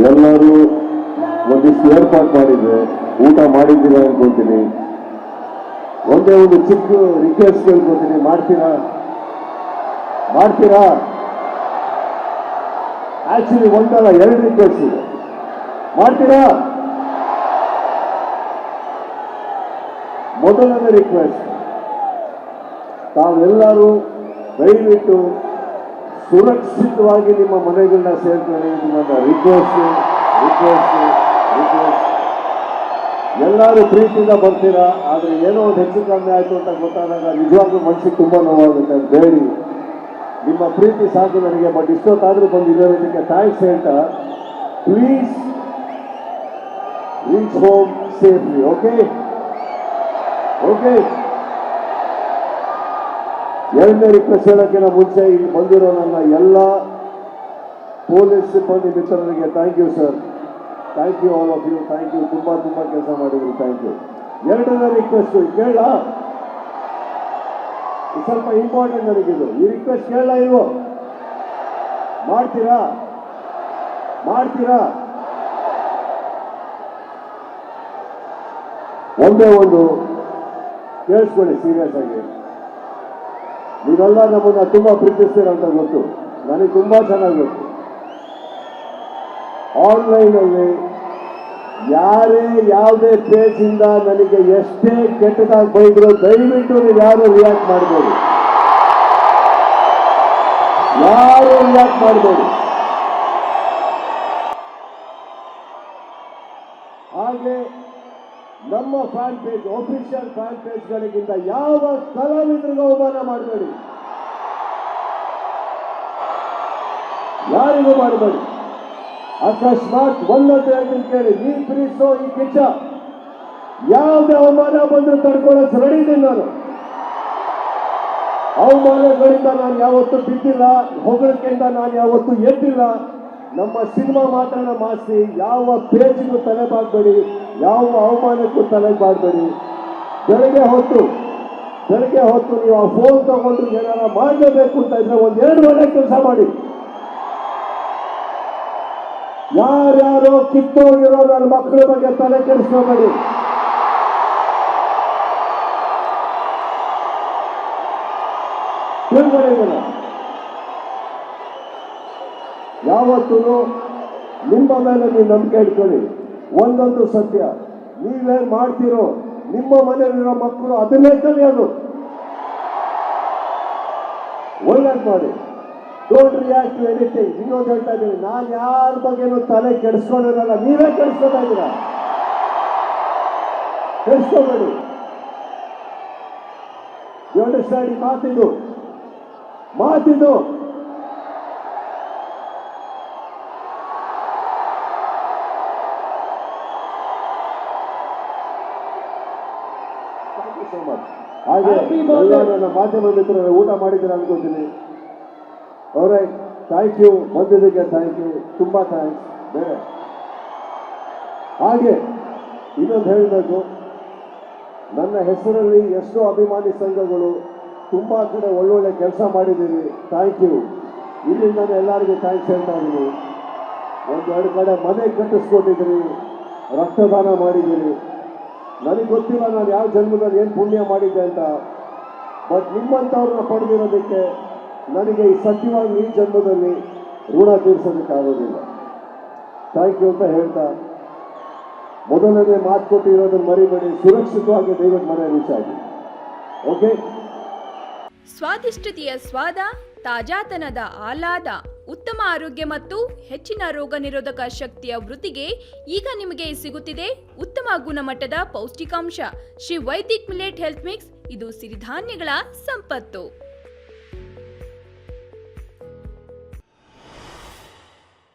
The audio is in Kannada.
ಎಲ್ಲರೂ ಒಂದಿಷ್ಟು ಏರ್ಪಾಡು ಮಾಡಿದ್ರೆ ಊಟ ಮಾಡಿದ್ದೀರ ಅನ್ಕೊಂತೀನಿ. ಒಂದೇ ಒಂದು ಚಿಕ್ಕ ರಿಕ್ವೆಸ್ಟ್ ಕೇಳ್ಕೊತೀನಿ, ಮಾಡ್ತೀರಾ? ಆಕ್ಚುಲಿ ಒಂದಲ್ಲ ಎರಡು ರಿಕ್ವೆಸ್ಟ್ ಇದೆ, ಮಾಡ್ತೀರಾ? ಮೊದಲನೇ ರಿಕ್ವೆಸ್ಟ್, ತಾವೆಲ್ಲರೂ ದಯವಿಟ್ಟು ಸುರಕ್ಷಿತವಾಗಿ ನಿಮ್ಮ ಮನೆಗಳನ್ನ ಸೇರ್ಕೊಳ್ಳಿ. ನನ್ನ ರಿಕ್ವೆಸ್ಟ್. ಎಲ್ಲರೂ ಪ್ರೀತಿಯಿಂದ ಬರ್ತೀರಾ, ಆದರೆ ಏನೋ ಒಂದು ಹೆಚ್ಚು ಕಮ್ಮಿ ಆಯಿತು ಅಂತ ಗೊತ್ತಾದಾಗ ನಿಜವಾಗ್ಲೂ ಮನಸ್ಸಿಗೆ ತುಂಬ ನೋವಾಗುತ್ತೆ. ಬೇಡಿ, ನಿಮ್ಮ ಪ್ರೀತಿ ಸಾಕು ನನಗೆ. ಬಟ್ ಇಷ್ಟೊತ್ತಾದರೂ ಬಂದು ಇರೋದಕ್ಕೆ ಥ್ಯಾಂಕ್ಸ್ ಹೇಳ್ತಾ, please reach home safely. Okay. ಎರಡನೇ ರಿಕ್ವೆಸ್ಟ್ ಹೇಳೋಕ್ಕಿಂತ ಮುಂಚೆ ಇಲ್ಲಿ ಬಂದಿರೋ ನನ್ನ ಎಲ್ಲ ಪೊಲೀಸ್ ಸಿಬ್ಬಂದಿ ಮಿತ್ರರಿಗೆ thank you sir, thank you all of you, thank you. ತುಂಬ ಕೆಲಸ ಮಾಡಿದ್ರು, ಥ್ಯಾಂಕ್ ಯು. ಎರಡನೇ ರಿಕ್ವೆಸ್ಟ್ ಕೇಳ, ಸ್ವಲ್ಪ ಇಂಪಾರ್ಟೆಂಟ್ ನನಗಿದು. ಈ ರಿಕ್ವೆಸ್ಟ್ ಕೇಳ, ಇವು ಮಾಡ್ತೀರಾ? ಒಂದೇ ಒಂದು ಕೇಳಿಸ್ಕೊಳ್ಳಿ ಸೀರಿಯಸ್ ಆಗಿ. ನೀವೆಲ್ಲ ನಮ್ಮನ್ನ ತುಂಬಾ ಪ್ರೀತಿಸ್ತೀರ ಅಂತ ಗೊತ್ತು, ನನಗೆ ತುಂಬಾ ಚೆನ್ನಾಗಿ ಗೊತ್ತು. ಆನ್ಲೈನಲ್ಲಿ ಯಾರೇ ಯಾವುದೇ ಪೇಜ್ ಇಂದ ನನಗೆ ಎಷ್ಟೇ ಕೆಟ್ಟದಾಗಿ ಬೈದ್ರು ದಯವಿಟ್ಟು ನೀವು ಯಾರು ರಿಯಾಕ್ಟ್ ಮಾಡಬೇಡಿ. ಹಾಗೆ ನಮ್ಮ ಫ್ಯಾನ್ ಪೇಜ್, ಆಫಿಷಿಯಲ್ ಫ್ಯಾನ್ ಪೇಜ್ಗಳಿಗಿಂತ ಯಾವ ಕಲಾವಿದರಿಗೂ ಅವಮಾನ ಮಾಡಬೇಡಿ, ಯಾರಿಗೂ ಮಾಡಬೇಡಿ. ಅಕಸ್ಮಾತ್ ಒಂದಂತ ಹೇಳ್ತೀನಿ ಕೇಳಿ, ನೀ ಪ್ರೀತಿಸೋ ಈ ಕಿಚ್ಚ ಯಾವುದೇ ಅವಮಾನ ಬಂದರೂ ತಡ್ಕೊಳ್ಳೋಕೆ ರೆಡಿ ಇದ್ದೀನಿ ನಾನು. ಅವಮಾನಗಳಿಂದ ನಾನು ಯಾವತ್ತೂ ಬಿದ್ದಿಲ್ಲ, ಹೊಗಳಿಕೆಯಿಂದ ನಾನು ಯಾವತ್ತೂ ಎದ್ದಿಲ್ಲ. ನಮ್ಮ ಸಿನಿಮಾ ಮಾತ್ರನ ಮಾಸಿ, ಯಾವ ಪೇಜಿಗೂ ತಲೆ ಬಾಗಬೇಡಿ, ಯಾವ ಅವಮಾನಕ್ಕೂ ತಲೆ ಬಾಗಬೇಡಿ. ಬೆಳಗ್ಗೆ ಹೊತ್ತು ನೀವು ಆ ಫೋನ್ ತಗೊಂಡು ಏನಾರ ಮಾಡಲೇಬೇಕು ಅಂತ ಇದ್ರೆ ಒಂದೆರಡು ಒಳ್ಳೆ ಕೆಲಸ ಮಾಡಿ. ಯಾರ್ಯಾರೋ ಕಿತ್ತೋಗಿರೋ ನನ್ನ ಮಕ್ಕಳ ಬಗ್ಗೆ ತಲೆ ಕೆಡಿಸ್ಕೋಬೇಡಿ. ತಿಳ್ಕೊಂಡಿದ್ದೀರ? ಯಾವತ್ತೂ ನಿಮ್ಮ ಮೇಲೆ ನೀವು ನಂಬಿಕೆ ಇಟ್ಕೊಳ್ಳಿ. ಒಂದೊಂದು ಸತ್ಯ, ನೀವೇನ್ ಮಾಡ್ತೀರೋ ನಿಮ್ಮ ಮನೆಯಲ್ಲಿರೋ ಮಕ್ಕಳು ಅದನ್ನೇ ಕಲಿಯೋದು. ಒಳ್ಳೇದು ಮಾಡಿ. Don't react to anything. ಇನ್ನೊಂದು ಹೇಳ್ತಾ ಇದ್ದೀನಿ, ನಾನು ಯಾರ ಬಗ್ಗೆನೂ ತಲೆ ಕೆಡಿಸ್ಕೊಂಡಿರಲ್ಲ, ನೀವೇ ಕೆಡಿಸ್ಕೊತಾ ಇದ್ದೀರಾ. ಕೆಡಿಸ್ಕೋಬೇಡಿ. You understand? ಮಾತಿದು ಹಾಗೆ ನನ್ನ ಮಾಧ್ಯಮ ಮಿತ್ರರು ಊಟ ಮಾಡಿದ್ದೀರ ಅನ್ಕೋತೀನಿ. ಅವರೇ ಥ್ಯಾಂಕ್ ಯು, ಬಂದಿದ್ದಕ್ಕೆ ಥ್ಯಾಂಕ್ ಯು, ತುಂಬಾ ಥ್ಯಾಂಕ್ಸ್. ಬೇರೆ ಹಾಗೆ ಇನ್ನೊಂದು ಹೇಳಬೇಕು, ನನ್ನ ಹೆಸರಲ್ಲಿ ಎಷ್ಟೋ ಅಭಿಮಾನಿ ಸಂಘಗಳು ತುಂಬಾ ಕಡೆ ಒಳ್ಳೊಳ್ಳೆ ಕೆಲಸ ಮಾಡಿದ್ದೀರಿ, ಥ್ಯಾಂಕ್ ಯು. ಇಲ್ಲಿಂದ ಎಲ್ಲರಿಗೂ ಥ್ಯಾಂಕ್ಸ್ ಹೇಳ್ತಾ ಇದ್ದೀನಿ. ಒಂದೆರಡು ಕಡೆ ಮನೆ ಕಟ್ಟಿಸ್ಕೊಟ್ಟಿದ್ದೀರಿ, ರಕ್ತದಾನ ಮಾಡಿದ್ದೀರಿ. ನನಗೆ ಗೊತ್ತಿಲ್ಲ ನಾನು ಯಾವ ಜನ್ಮದಲ್ಲಿ ಏನು ಪುಣ್ಯ ಮಾಡಿದ್ದೆ ಅಂತ, ಬಟ್ ನಿಮ್ಮಂಥವ್ರನ್ನ ಪಡೆದಿರೋದಕ್ಕೆ ನನಗೆ ಈ ಸತ್ಯವಾಗಿ ಈ ಜನ್ಮದಲ್ಲಿ ಋಣ ತೀರಿಸೋದಕ್ಕಾಗೋದಿಲ್ಲ. ಥ್ಯಾಂಕ್ ಯು ಅಂತ ಹೇಳ್ತಾ, ಮೊದಲನೇ ಮಾತು ಕೊಟ್ಟಿರೋದನ್ನು ಮರಿಬೇಡಿ. ಸುರಕ್ಷಿತವಾಗಿ ದಯವಿಟ್ಟು ಮನೆ ರೀಚ್ ಆಗಿ. ಓಕೆ. ಸ್ವಾದಿಷ್ಟತೆಯ ಸ್ವಾದ, ತಾಜಾತನದ ಆಹ್ಲಾದ, ಉತ್ತಮ ಆರೋಗ್ಯ ಮತ್ತು ಹೆಚ್ಚಿನ ರೋಗ ನಿರೋಧಕ ಶಕ್ತಿಯ ವೃದ್ಧಿಗೆ ಈಗ ನಿಮಗೆ ಸಿಗುತ್ತಿದೆ ಉತ್ತಮ ಗುಣಮಟ್ಟದ ಪೌಷ್ಟಿಕಾಂಶ Shri Vaidik millet health mix. ಇದು ಸಿರಿಧಾನ್ಯಗಳ ಸಂಪತ್ತು.